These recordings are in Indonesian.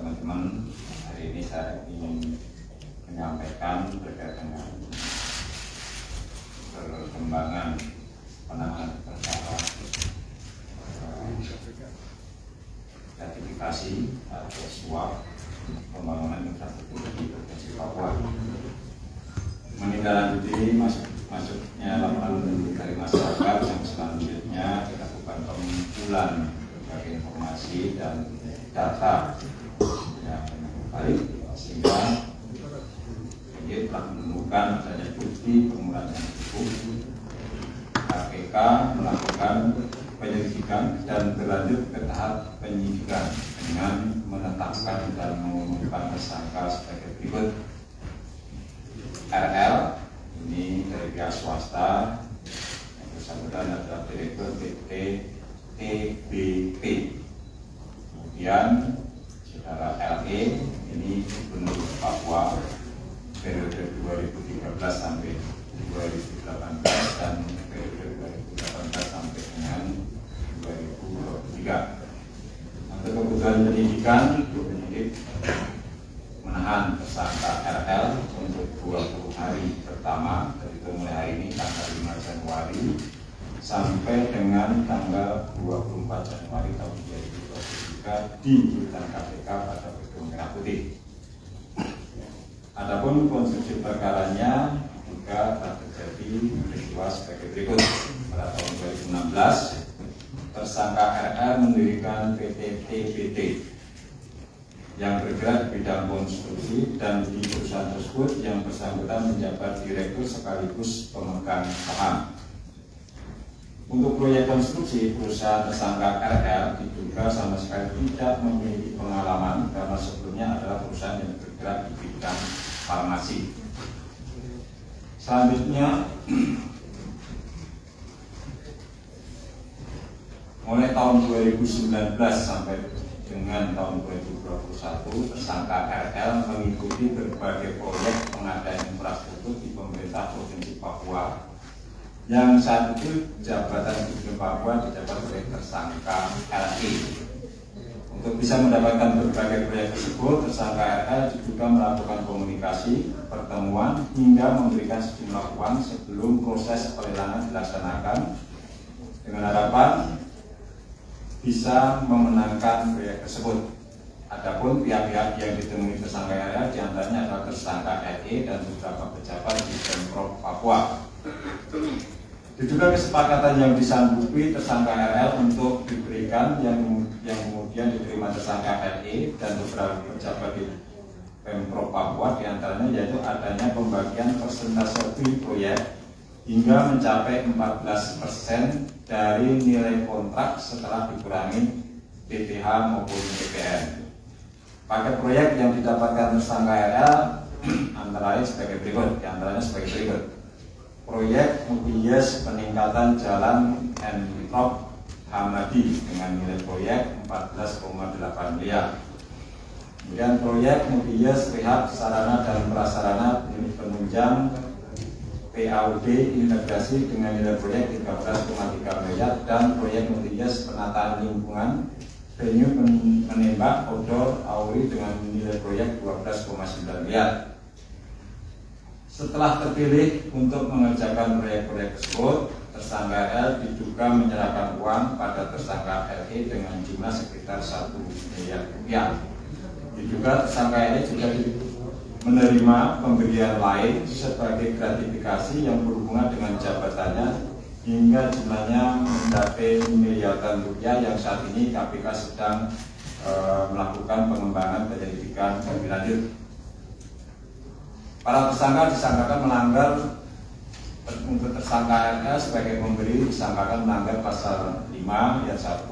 teman-teman, hari ini saya ingin menyampaikan terkait dengan perkembangan penanganan perkara gratifikasi atau suap pembangunan infrastruktur di Provinsi Papua. Menindaklanjuti masuknya laporan dari masyarakat yang selanjutnya dilakukan pengumpulan berbagai informasi dan data yang baik, sehingga ini telah menemukan adanya bukti permulaan yang cukup. KPK melakukan penyelidikan dan berlanjut ke tahap penyidikan dengan menetapkan dan mengumumkan tersangka sebagai berikut. RL ini dari pihak swasta, yang bersangkutan adalah Direktur PT TBP. Kemudian saudara LE ini Gubernur Papua periode 2013 sampai 2018 dan periode 2018 sampai dengan 2023. Untuk kebutuhan penyidikan, penyidik menahan tersangka RL untuk 20 hari pertama, dari mulai hari ini tanggal 5 Januari sampai dengan tanggal 24 Januari tahun 2023 di rutan KPK pada Gedung Merah Putih. Adapun konstruksi perkaranya juga telah terjadi peristiwa sebagai berikut. Pada tahun 2016, tersangka RR mendirikan PT TBT yang bergerak di bidang konstruksi, dan di perusahaan tersebut yang bersangkutan menjabat direktur sekaligus pemegang saham. Untuk proyek konstruksi, perusahaan tersangka RR diduga sama sekali tidak memiliki pengalaman karena sebelumnya adalah perusahaan yang bergerak di bidang farmasi. Selanjutnya, mulai tahun 2019 sampai dengan tahun 2021, tersangka RL mengikuti berbagai proyek pengadaan infrastruktur di pemerintah Provinsi Papua, yang saat itu jabatan Gubernur Papua dijabat oleh tersangka LE. Untuk bisa mendapatkan berbagai proyek tersebut, tersangka RL juga melakukan komunikasi, pertemuan, hingga memberikan sejumlah uang sebelum proses pelelangan dilaksanakan, dengan harapan bisa memenangkan proyek tersebut. Adapun pihak-pihak yang ditemui tersangka RL diantaranya adalah tersangka LE dan beberapa pejabat di Pemprov Papua. Diduga kesepakatan yang disanggupi tersangka RL untuk diberikan yang kemudian diterima tersangka LE dan beberapa pejabat di Pemprov Papua, diantaranya yaitu adanya pembagian persentase proyek hingga mencapai 14% dari nilai kontrak setelah dikurangi PPH maupun PPN. Paket proyek yang didapatkan tersangka RL antara lain sebagai berikut, diantaranya sebagai berikut. Proyek UPIES peningkatan jalan Entrop Hamadi dengan nilai proyek 14,8 miliar. Kemudian proyek UPIES rehab sarana dan prasarana penunjang PAUD integrasi dengan nilai proyek 13,3 miliar, dan proyek UPIES penataan lingkungan venue menembak outdoor Auri dengan nilai proyek 12,9 miliar. Setelah terpilih untuk mengerjakan proyek-proyek tersebut, tersangka RL diduga menyerahkan uang pada tersangka LE dengan jumlah sekitar 1 miliar rupiah. Diduga tersangka LE juga menerima pemberian lain sebagai gratifikasi yang berhubungan dengan jabatannya hingga jumlahnya mencapai miliaran rupiah, yang saat ini KPK sedang melakukan pengembangan penyelidikan lebih lanjut. Para tersangka disangkakan melanggar, untuk tersangka RL sebagai pemberi disangkakan melanggar pasal 5 ayat 1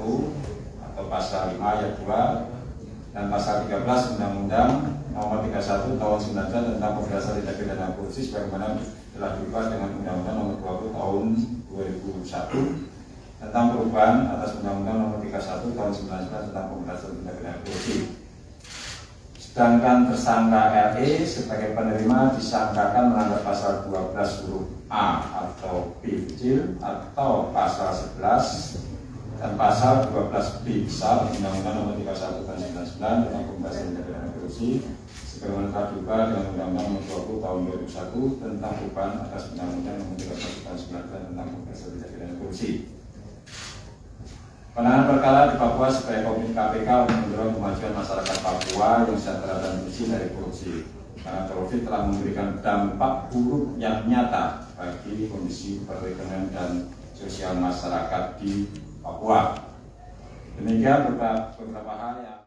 atau pasal 5 ayat 2 dan pasal 13 Undang-Undang Nomor 31 Tahun 19 tentang Pemberantasan Tindak Pidana Korupsi sebagaimana telah diubah dengan Undang-Undang Nomor 20 Tahun 2001 tentang perubahan atas Undang-Undang Nomor 31 Tahun 19 tentang Pemberantasan Tindak Pidana Korupsi. Sedangkan tersangka LE sebagai penerima disangkakan melanggar pasal 12 huruf A atau B kecil atau pasal 11 dan pasal 12B besar Undang-Undang Nomor 31 Tahun 99 tentang pemberantasan tindak pidana korupsi sebagaimana telah diubah dengan Undang-Undang Nomor 20 Tahun 2001 tentang perubahan atas Undang-Undang Nomor 31 Tahun 99 tentang pemberantasan tindak pidana korupsi. Penanganan perkara di Papua sebagai komisi KPK untuk mendorong kemajuan masyarakat Papua yang sejahtera dan bersih dari korupsi. Karena korupsi telah memberikan dampak buruk yang nyata bagi kondisi perekonomian dan sosial masyarakat di Papua. Demikian beberapa hal yang